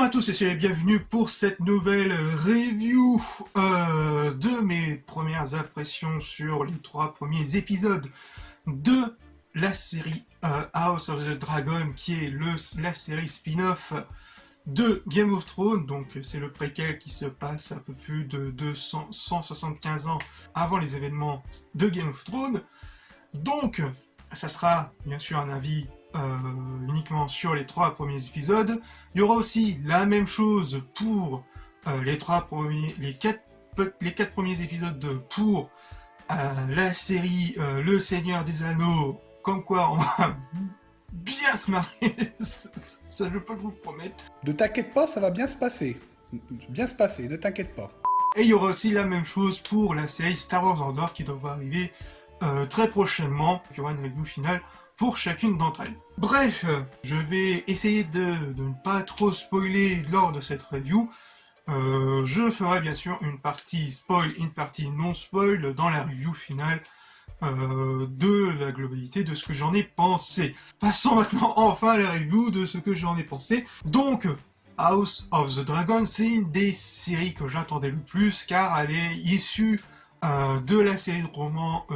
Bonsoir à tous et bienvenue pour cette nouvelle review de mes premières impressions sur les 3 premiers épisodes de la série House of the Dragon, qui est la série spin-off de Game of Thrones. Donc c'est le préquel qui se passe un peu plus de 175 ans avant les événements de Game of Thrones. Donc ça sera bien sûr un avis uniquement sur les 3 premiers épisodes. Il y aura aussi la même chose pour les 4 premiers épisodes pour la série Le Seigneur des Anneaux. Comme quoi on va bien se marrer, ça je peux vous promettre. Ne t'inquiète pas, ça va bien se passer. Bien se passer, ne t'inquiète pas. Et il y aura aussi la même chose pour la série Star Wars Andor qui devra arriver très prochainement. Il y aura une review finale pour chacune d'entre elles. Bref, je vais essayer de ne pas trop spoiler lors de cette review. Je ferai bien sûr une partie spoil, une partie non spoil dans la review finale de la globalité de ce que j'en ai pensé. Passons maintenant enfin à la review de ce que j'en ai pensé. Donc, House of the Dragon, c'est une des séries que j'attendais le plus car elle est issue de la série de romans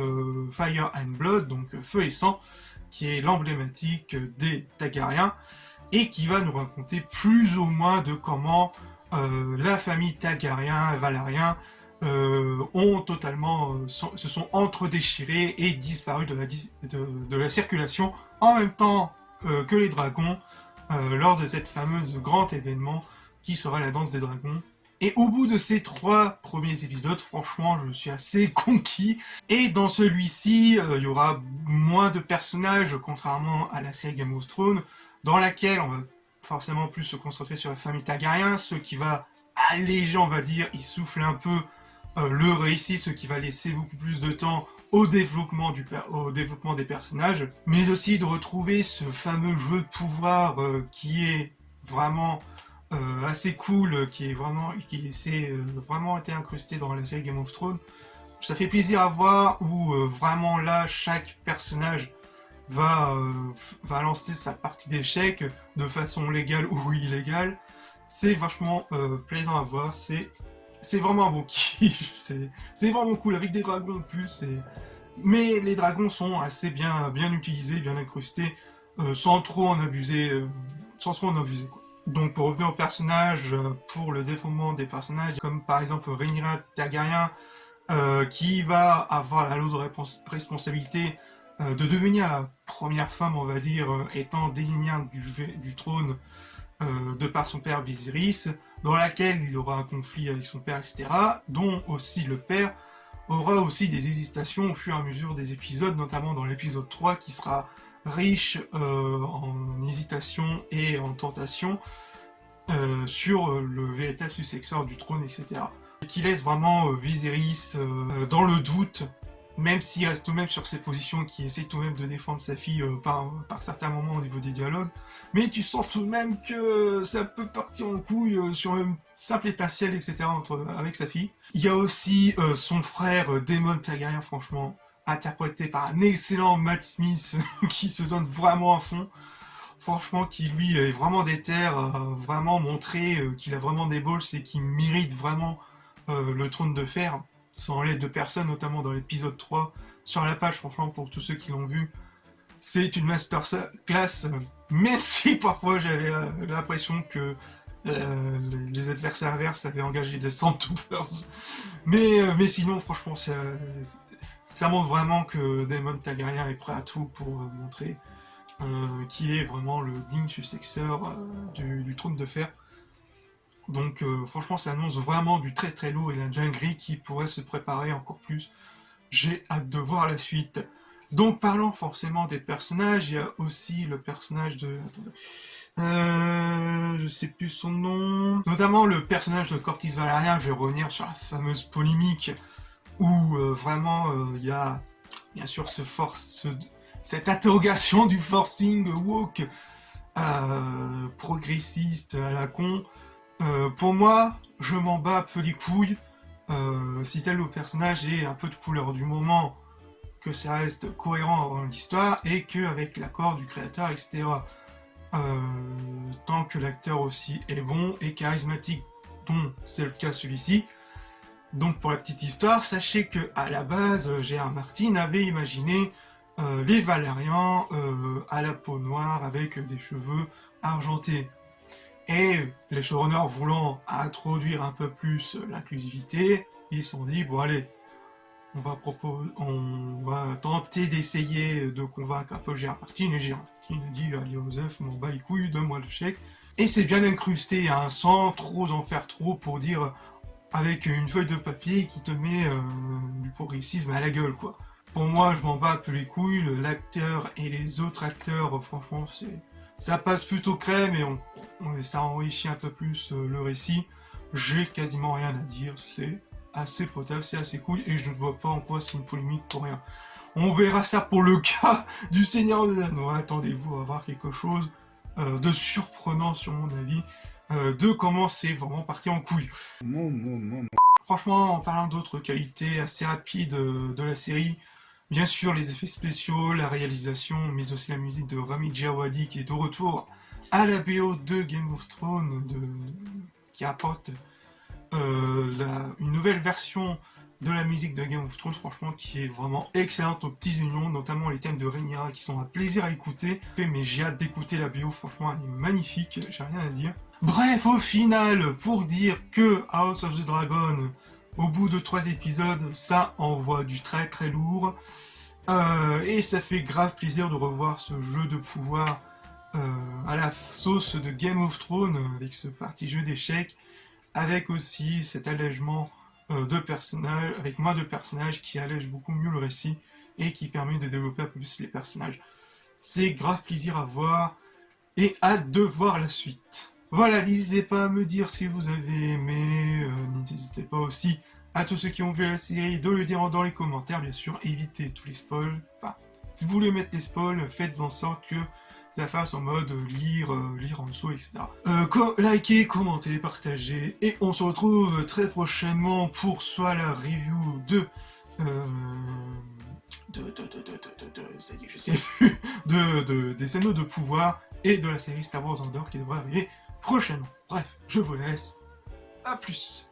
Fire and Blood, donc Feu et Sang, qui est l'emblématique des Targaryens, et qui va nous raconter plus ou moins de comment la famille Targaryen, Valarien, se sont entre-déchirés et disparus de la circulation en même temps que les dragons lors de cette fameuse grand événement qui sera la danse des dragons. Et au bout de ces 3 premiers épisodes, franchement, je suis assez conquis. Et dans celui-ci, il y aura moins de personnages, contrairement à la série Game of Thrones, dans laquelle on va forcément plus se concentrer sur la famille Targaryen, ce qui va alléger, on va dire, essouffler un peu le récit, ce qui va laisser beaucoup plus de temps au développement des personnages, mais aussi de retrouver ce fameux jeu de pouvoir qui est vraiment assez cool, qui s'est vraiment été incrusté dans la série Game of Thrones. Ça fait plaisir à voir où vraiment là chaque personnage va lancer sa partie d'échecs de façon légale ou illégale. C'est vachement plaisant à voir, c'est vraiment un beau kiff, c'est vraiment cool avec des dragons en plus, mais les dragons sont assez bien utilisés, bien incrustés, sans trop en abuser quoi. Donc pour revenir aux personnages, pour le développement des personnages, comme par exemple Rhaenyra Targaryen, qui va avoir la lourde responsabilité de devenir la première femme, on va dire, étant désignée du trône de par son père Viserys, dans laquelle il aura un conflit avec son père, etc., dont aussi le père aura aussi des hésitations au fur et à mesure des épisodes, notamment dans l'épisode 3, qui sera riche en hésitation et en tentation sur le véritable successeur du trône, etc. Et qui laisse vraiment Viserys dans le doute, même s'il reste tout de même sur ses positions, qui essaie tout de même de défendre sa fille par certains moments au niveau des dialogues, mais tu sens tout de même que ça peut partir en couille sur une simple étincelle, etc. avec sa fille. Il y a aussi son frère Daemon Targaryen, franchement, interprété par un excellent Matt Smith, qui se donne vraiment à fond. Franchement, qui lui est vraiment déter, vraiment montré qu'il a vraiment des balls et qu'il mérite vraiment le trône de fer, sans l'aide de personne, notamment dans l'épisode 3, sur la page, franchement, pour tous ceux qui l'ont vu. C'est une masterclass, même si parfois j'avais l'impression que les adversaires adverses avaient engagé des Sandtroopers. Mais sinon, franchement, ça montre vraiment que Daemon Targaryen est prêt à tout pour montrer qui est vraiment le digne successeur du trône de fer. Donc franchement, ça annonce vraiment du très très lourd et la dinguerie qui pourrait se préparer encore plus. J'ai hâte de voir la suite. Donc parlant forcément des personnages, il y a aussi le personnage de... je sais plus son nom... Notamment le personnage de Cortys Valarien. Je vais revenir sur la fameuse polémique où vraiment il y a bien sûr cette interrogation du forcing woke progressiste à la con. Pour moi, je m'en bats un peu les couilles si tel le personnage est un peu de couleur du moment, que ça reste cohérent dans l'histoire et qu'avec l'accord du créateur, etc. tant que l'acteur aussi est bon et charismatique, dont c'est le cas celui-ci. Donc pour la petite histoire, sachez que à la base, Gérard Martin avait imaginé les Valérians à la peau noire avec des cheveux argentés. Et les showrunners voulant introduire un peu plus l'inclusivité, ils se sont dit, bon allez, on va tenter d'essayer de convaincre un peu Gérard Martin, et Gérard Martin a dit, allez Joseph, m'en bats les couilles, donne-moi le chèque. Et c'est bien incrusté, hein, sans trop en faire trop pour dire, avec une feuille de papier qui te met du progressisme à la gueule, quoi. Pour moi, je m'en bats un peu les couilles, l'acteur et les autres acteurs, franchement, ça passe plutôt crème et ça enrichit un peu plus le récit. J'ai quasiment rien à dire, c'est assez potable, c'est assez cool, et je ne vois pas en quoi c'est une polémique pour rien. On verra ça pour le cas du Seigneur des Anneaux. Attendez-vous à voir quelque chose de surprenant sur mon avis, de comment c'est vraiment parti en couille. Franchement, en parlant d'autres qualités assez rapides de la série, bien sûr les effets spéciaux, la réalisation, mais aussi la musique de Rami Djawadi qui est de retour à la BO de Game of Thrones, qui apporte une nouvelle version de la musique de Game of Thrones, franchement, qui est vraiment excellente aux petits oignons, notamment les thèmes de Rhaenyra qui sont un plaisir à écouter, mais j'ai hâte d'écouter la BO, franchement elle est magnifique, j'ai rien à dire. Bref, au final, pour dire que House of the Dragon, au bout de 3 épisodes, ça envoie du très très lourd, et ça fait grave plaisir de revoir ce jeu de pouvoir à la sauce de Game of Thrones, avec ce parti jeu d'échecs, avec aussi cet allègement de personnages, avec moins de personnages qui allège beaucoup mieux le récit et qui permet de développer un peu plus les personnages. C'est grave plaisir à voir et hâte de voir la suite. Voilà, n'hésitez pas à me dire si vous avez aimé, n'hésitez pas aussi à tous ceux qui ont vu la série de le dire dans les commentaires, bien sûr, évitez tous les spoils. Enfin, si vous voulez mettre des spoils, faites en sorte que ça fasse en mode lire en dessous, etc. Likez, commentez, partagez, et on se retrouve très prochainement pour soit la review ça y est, je sais plus, des anneaux de pouvoir et de la série Star Wars Andor qui devrait arriver prochainement. Bref, je vous laisse, à plus.